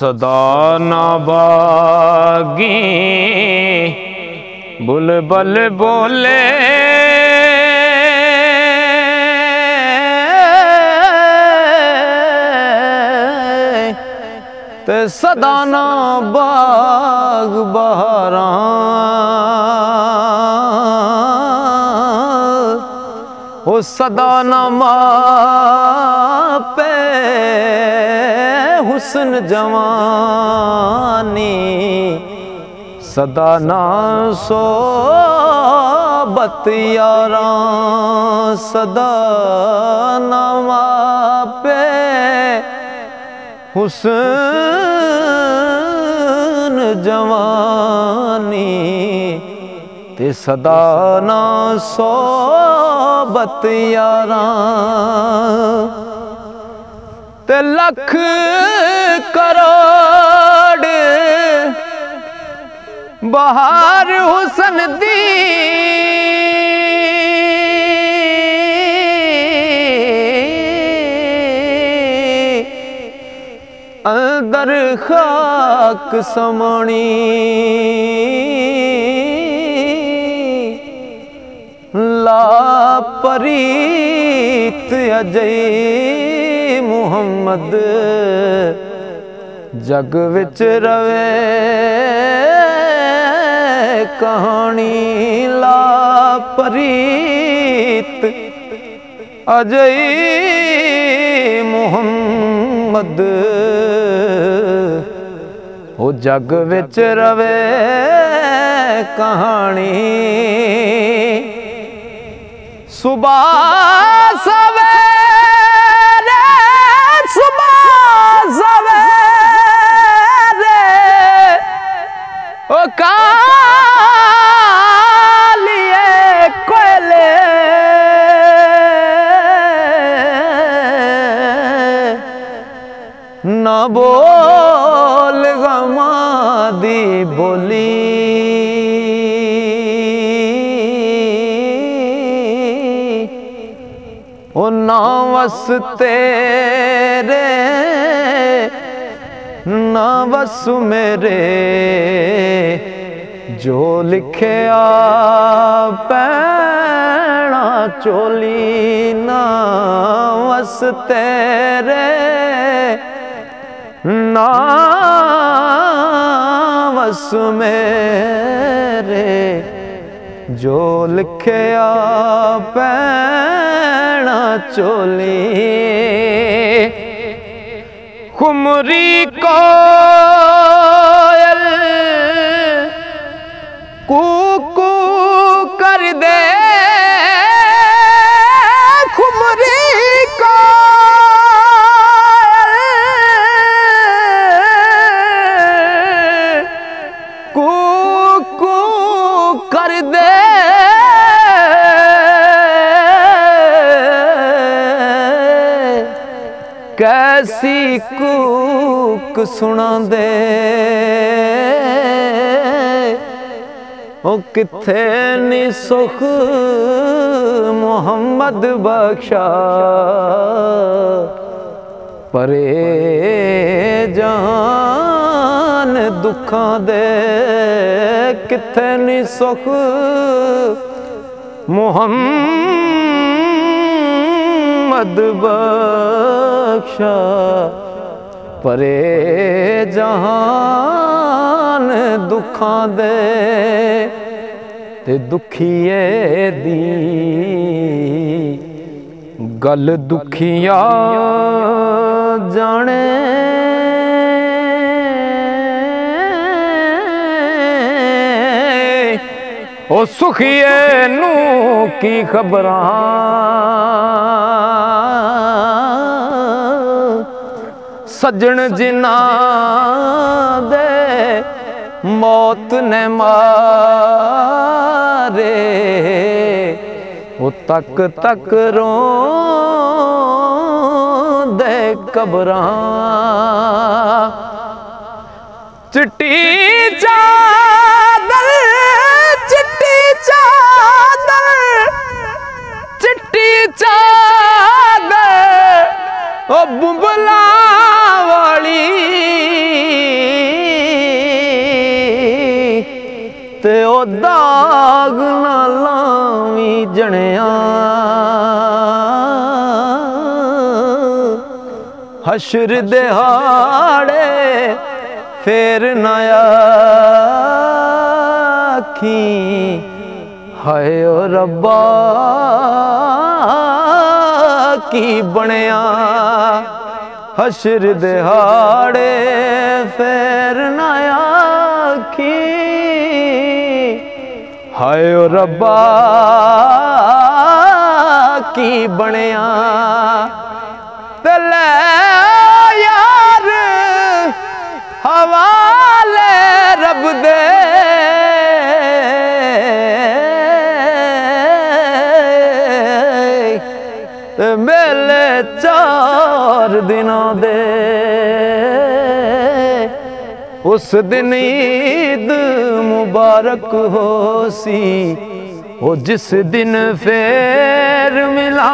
सदा ना बागी बुलबुल बोले ते सदा ना बाग बहारा ओ सदा ना मापे हुस्न जवानी सदा ना सोबत यारा सदा ना मापे हुस्न जवानी ते सदा ना सोबत यारा ते लख करोड़ बहार हुसन दी अंदर खाक समणी लापरीत अजय मुहम्मद जग विच रवे कहानी लापरीत अजय मुहम्मद ओ जग विच रवे कहानी सुबह सवेरे ओ कालिए कोयले ना बोल गमा दी बोली ओ ना वस तेरे ना बस मेरे जो लिखे पैना चोली ना वस तेरे ना बस मेरे जो लिखे पैना चोली खुमरी कोयल कू कर दे खुमरी कोयल कू कर दे कैसी कूक सुना दे ओ किथे नी सुख मुहम्मद बख्शा परे जान दुखां दे किथे नी सुख मुहम्मद बख्शा परे जहान दुखां दे ते दुखिए दी गल दुखिया जाने ओ सुखिए नू की खबरां सजन जिना दे मौत ने मारे वो तक तक रो दे कबरां चिट्टी चादर चिट्टी चादर ओ बुंबला वाली ते ओ दाग ना लावी जणिया हशर दिहाड़े फेर ना आखी हाय ओ रब्बा की बनया हशर दिहाड़े फेर ना आखी हाय ओ रब्बा की बनया तले यार हवाले रब दे मेले 4 दिनों दे उस दिन ईद मुबारक हो सी वो जिस दिन फेर मिला